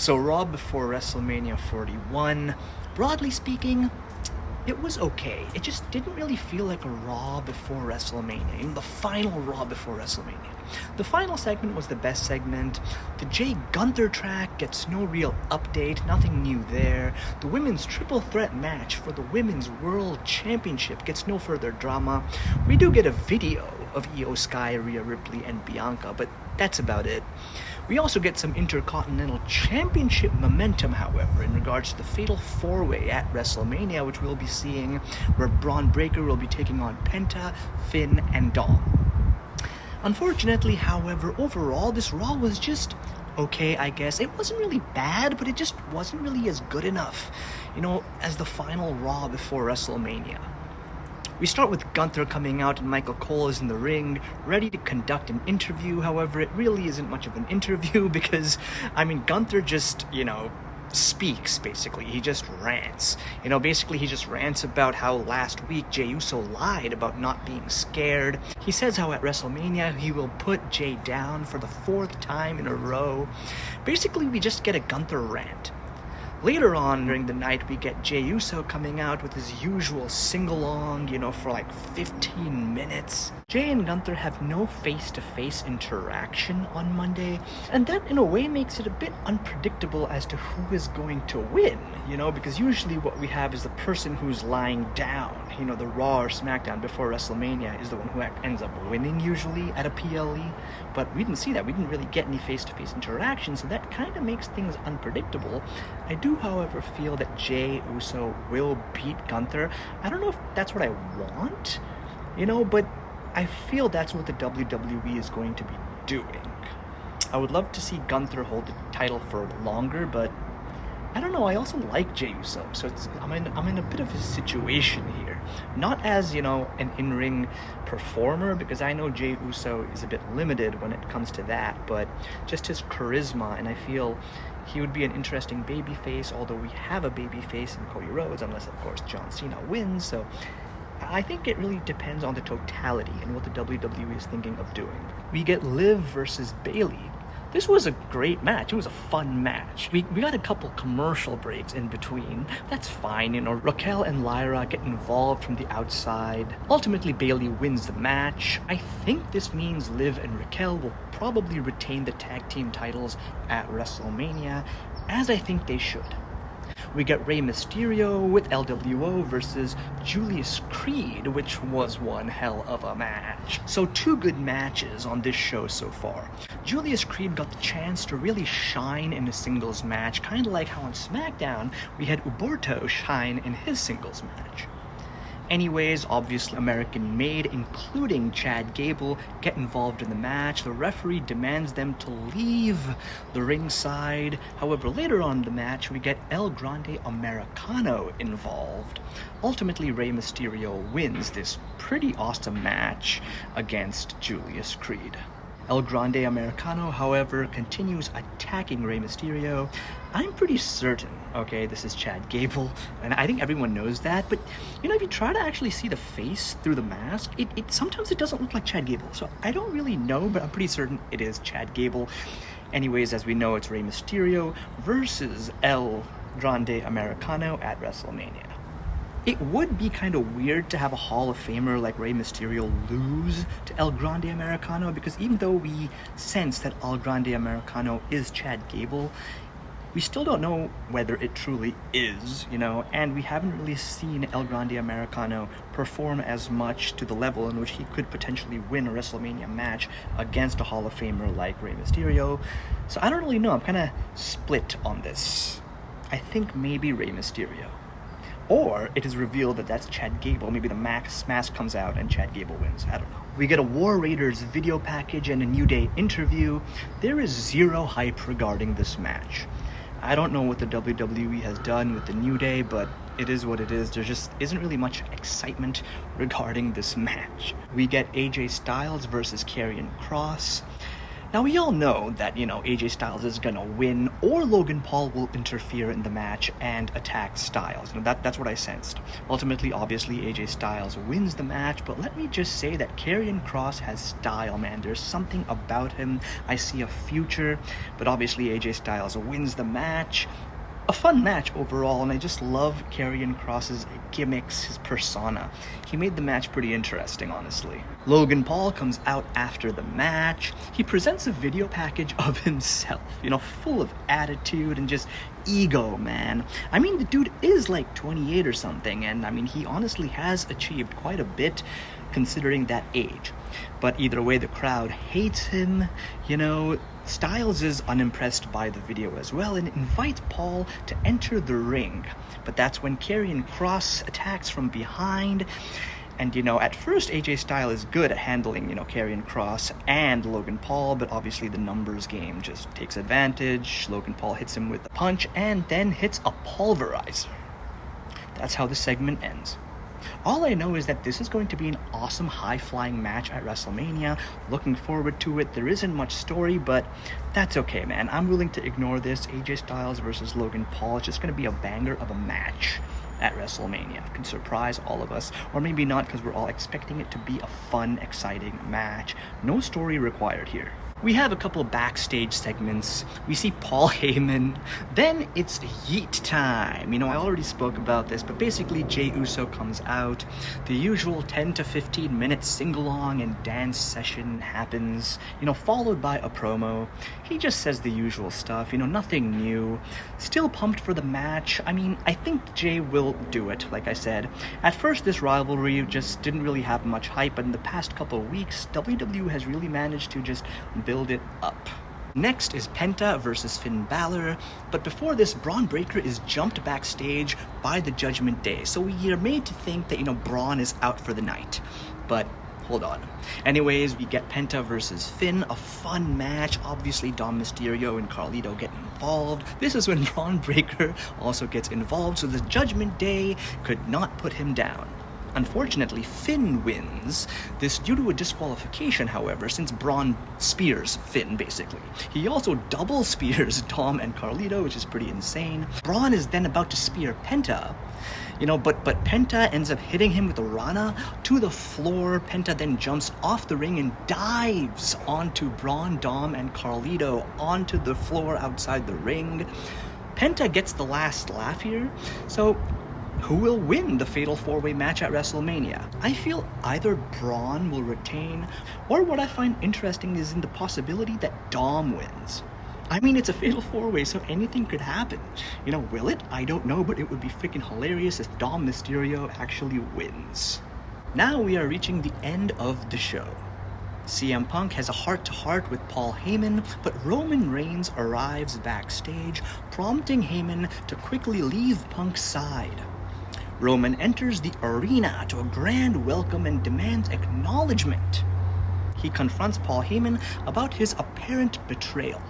So Raw before WrestleMania 41, broadly speaking, it was okay. It just didn't really feel like a Raw before WrestleMania, even the final Raw before WrestleMania. The final segment was the best segment. The Jay Gunther track gets no real update, nothing new there. The women's triple threat match for the Women's World Championship gets no further drama. We do get a video of Io Sky, Rhea Ripley, and Bianca, but that's about it. We also get some Intercontinental Championship momentum, however, in regards to the Fatal 4-Way at WrestleMania, which we'll be seeing, where Braun Breaker will be taking on Penta, Finn, and Dom. Unfortunately, however, overall, this Raw was just okay, I guess. It wasn't really bad, but it just wasn't really as good enough, as the final Raw before WrestleMania. We start with Gunther coming out and Michael Cole is in the ring, ready to conduct an interview. However, it really isn't much of an interview because, Gunther just, speaks, basically. He just rants. Basically he just rants about how last week Jey Uso lied about not being scared. He says how at WrestleMania he will put Jey down for the 4th time in a row. Basically, we just get a Gunther rant. Later on during the night, we get Jey Uso coming out with his usual sing-along, for like 15 minutes. Jey and Gunther have no face-to-face interaction on Monday, and that in a way makes it a bit unpredictable as to who is going to win, because usually what we have is the person who's lying down, the Raw or SmackDown before WrestleMania is the one who ends up winning usually at a PLE, but we didn't see that. We didn't really get any face-to-face interaction, so that kind of makes things unpredictable. I do, however, feel that Jey Uso will beat Gunther. I don't know if that's what I want, but I feel that's what the WWE is going to be doing. I would love to see Gunther hold the title for longer, but I don't know. I also like Jey Uso, so I'm in a bit of a situation here. Not as, an in-ring performer, because I know Jey Uso is a bit limited when it comes to that, but just his charisma, and I feel he would be an interesting babyface, although we have a babyface in Cody Rhodes, unless, of course, John Cena wins, so I think it really depends on the totality and what the WWE is thinking of doing. We get Liv versus Bayley. This was a great match. It was a fun match. We got a couple commercial breaks in between. That's fine, Raquel and Lyra get involved from the outside. Ultimately, Bayley wins the match. I think this means Liv and Raquel will probably retain the tag team titles at WrestleMania, as I think they should. We get Rey Mysterio with LWO versus Julius Creed, which was one hell of a match. So 2 good matches on this show so far. Julius Creed got the chance to really shine in a singles match, kind of like how on SmackDown we had Humberto shine in his singles match. Anyways, obviously American-made, including Chad Gable, get involved in the match. The referee demands them to leave the ringside. However, later on in the match, we get El Grande Americano involved. Ultimately, Rey Mysterio wins this pretty awesome match against Julius Creed. El Grande Americano, however, continues attacking Rey Mysterio. I'm pretty certain, this is Chad Gable, and I think everyone knows that, but, if you try to actually see the face through the mask, sometimes it doesn't look like Chad Gable, so I don't really know, but I'm pretty certain it is Chad Gable. Anyways, as we know, it's Rey Mysterio versus El Grande Americano at WrestleMania. It would be kind of weird to have a Hall of Famer like Rey Mysterio lose to El Grande Americano, because even though we sense that El Grande Americano is Chad Gable, we still don't know whether it truly is, and we haven't really seen El Grande Americano perform as much to the level in which he could potentially win a WrestleMania match against a Hall of Famer like Rey Mysterio. So I don't really know. I'm kind of split on this. I think maybe Rey Mysterio. Or it is revealed that that's Chad Gable. Maybe the mask comes out and Chad Gable wins. I don't know. We get a War Raiders video package and a New Day interview. There is zero hype regarding this match. I don't know what the WWE has done with the New Day, but it is what it is. There just isn't really much excitement regarding this match. We get AJ Styles versus Karrion Kross. Now, we all know that, AJ Styles is gonna win, or Logan Paul will interfere in the match and attack Styles. That's what I sensed. Ultimately, obviously, AJ Styles wins the match, but let me just say that Karrion Kross has style, man. There's something about him. I see a future, but obviously AJ Styles wins the match. A fun match overall, and I just love Karrion Kross's gimmicks, his persona. He made the match pretty interesting, honestly. Logan Paul comes out after the match. He presents a video package of himself, full of attitude and just ego, man. I mean, the dude is like 28 or something, and he honestly has achieved quite a bit considering that age. But either way, the crowd hates him. Styles is unimpressed by the video as well and invites Paul to enter the ring. But that's when Karrion Kross attacks from behind. And, at first AJ Styles is good at handling, Karrion Kross and Logan Paul, but obviously the numbers game just takes advantage. Logan Paul hits him with a punch and then hits a pulverizer. That's how the segment ends. All I know is that this is going to be an awesome high-flying match at WrestleMania. Looking forward to it. There isn't much story, but that's okay, man. I'm willing to ignore this. AJ Styles versus Logan Paul. It's just going to be a banger of a match at WrestleMania. It can surprise all of us, or maybe not, because we're all expecting it to be a fun, exciting match. No story required here. We have a couple of backstage segments. We see Paul Heyman. Then it's Yeet time. I already spoke about this, but basically Jey Uso comes out. The usual 10 to 15 minute sing-along and dance session happens, followed by a promo. He just says the usual stuff, nothing new. Still pumped for the match. I think Jey will do it, like I said. At first, this rivalry just didn't really have much hype, but in the past couple of weeks, WWE has really managed to just build it up. Next is Penta versus Finn Balor, but before this, Braun Breaker is jumped backstage by the Judgment Day, so we are made to think that, Braun is out for the night. But hold on. Anyways, we get Penta versus Finn, a fun match. Obviously, Dom Mysterio and Carlito get involved. This is when Braun Breaker also gets involved, so the Judgment Day could not put him down. Unfortunately, Finn wins. This due to a disqualification, however, since Braun spears Finn, basically. He also double spears Dom and Carlito, which is pretty insane. Braun is then about to spear Penta, but Penta ends up hitting him with a Rana to the floor. Penta then jumps off the ring and dives onto Braun, Dom, and Carlito onto the floor outside the ring. Penta gets the last laugh here, so who will win the Fatal 4-Way match at WrestleMania? I feel either Braun will retain, or what I find interesting is in the possibility that Dom wins. It's a Fatal 4-Way, so anything could happen. Will it? I don't know, but it would be freaking hilarious if Dom Mysterio actually wins. Now we are reaching the end of the show. CM Punk has a heart-to-heart with Paul Heyman, but Roman Reigns arrives backstage, prompting Heyman to quickly leave Punk's side. Roman enters the arena to a grand welcome and demands acknowledgement. He confronts Paul Heyman about his apparent betrayal,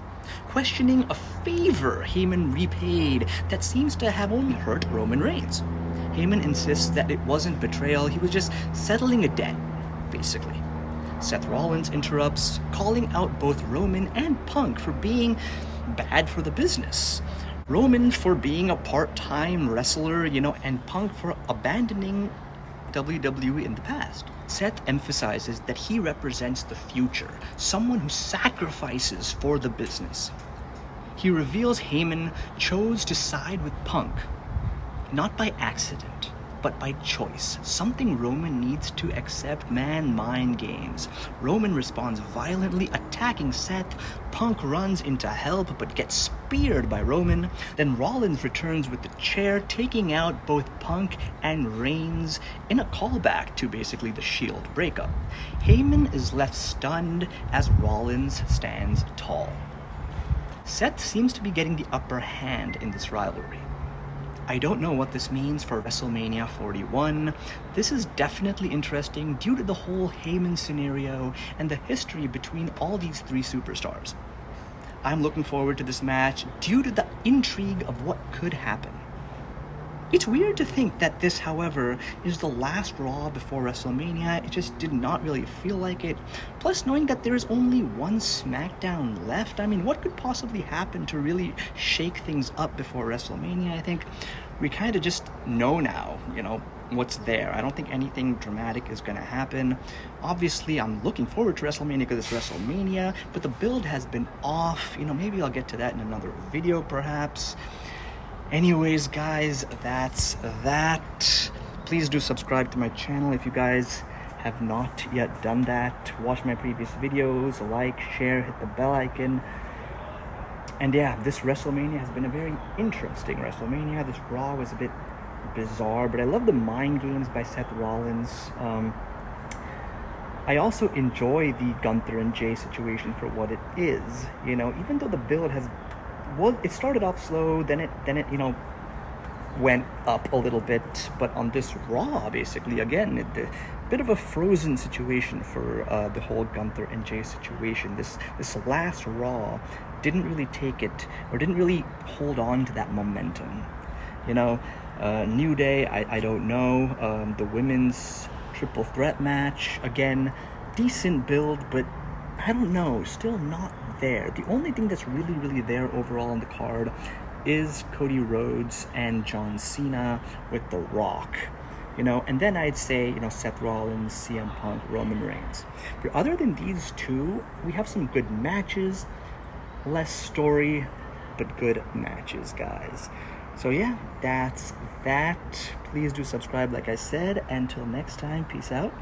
questioning a favor Heyman repaid that seems to have only hurt Roman Reigns. Heyman insists that it wasn't betrayal, he was just settling a debt, basically. Seth Rollins interrupts, calling out both Roman and Punk for being bad for the business. Roman for being a part-time wrestler, and Punk for abandoning WWE in the past. Seth emphasizes that he represents the future, someone who sacrifices for the business. He reveals Heyman chose to side with Punk, not by accident, but by choice, something Roman needs to accept. Mind games. Roman responds violently, attacking Seth. Punk runs into help, but gets speared by Roman. Then Rollins returns with the chair, taking out both Punk and Reigns in a callback to basically the Shield breakup. Heyman is left stunned as Rollins stands tall. Seth seems to be getting the upper hand in this rivalry. I don't know what this means for WrestleMania 41. This is definitely interesting due to the whole Heyman scenario and the history between all these three superstars. I'm looking forward to this match due to the intrigue of what could happen. It's weird to think that this, however, is the last Raw before WrestleMania. It just did not really feel like it. Plus, knowing that there is only one SmackDown left, I mean, what could possibly happen to really shake things up before WrestleMania? I think we kind of just know now, what's there. I don't think anything dramatic is going to happen. Obviously, I'm looking forward to WrestleMania because it's WrestleMania, but the build has been off. Maybe I'll get to that in another video, perhaps. Anyways, guys, that's that. Please do subscribe to my channel if you guys have not yet done that. Watch my previous videos, like, share, hit the bell icon. And yeah, this WrestleMania has been a very interesting WrestleMania. This Raw was a bit bizarre, but I love the mind games by Seth Rollins. I also enjoy the Gunther and Jay situation for what it is. Even though the build it started off slow, then it went up a little bit, but on this Raw, basically, again, a bit of a frozen situation for the whole Gunther and Jay situation. This last Raw didn't really take it, or didn't really hold on to that momentum. New Day, I don't know. The women's triple threat match, again, decent build, but I don't know, still not there. The only thing that's really, really there overall on the card is Cody Rhodes and John Cena with The Rock. And then I'd say, Seth Rollins, CM Punk, Roman Reigns. But other than these two, we have some good matches, less story, but good matches, guys. So yeah, that's that. Please do subscribe, like I said. Until next time, peace out.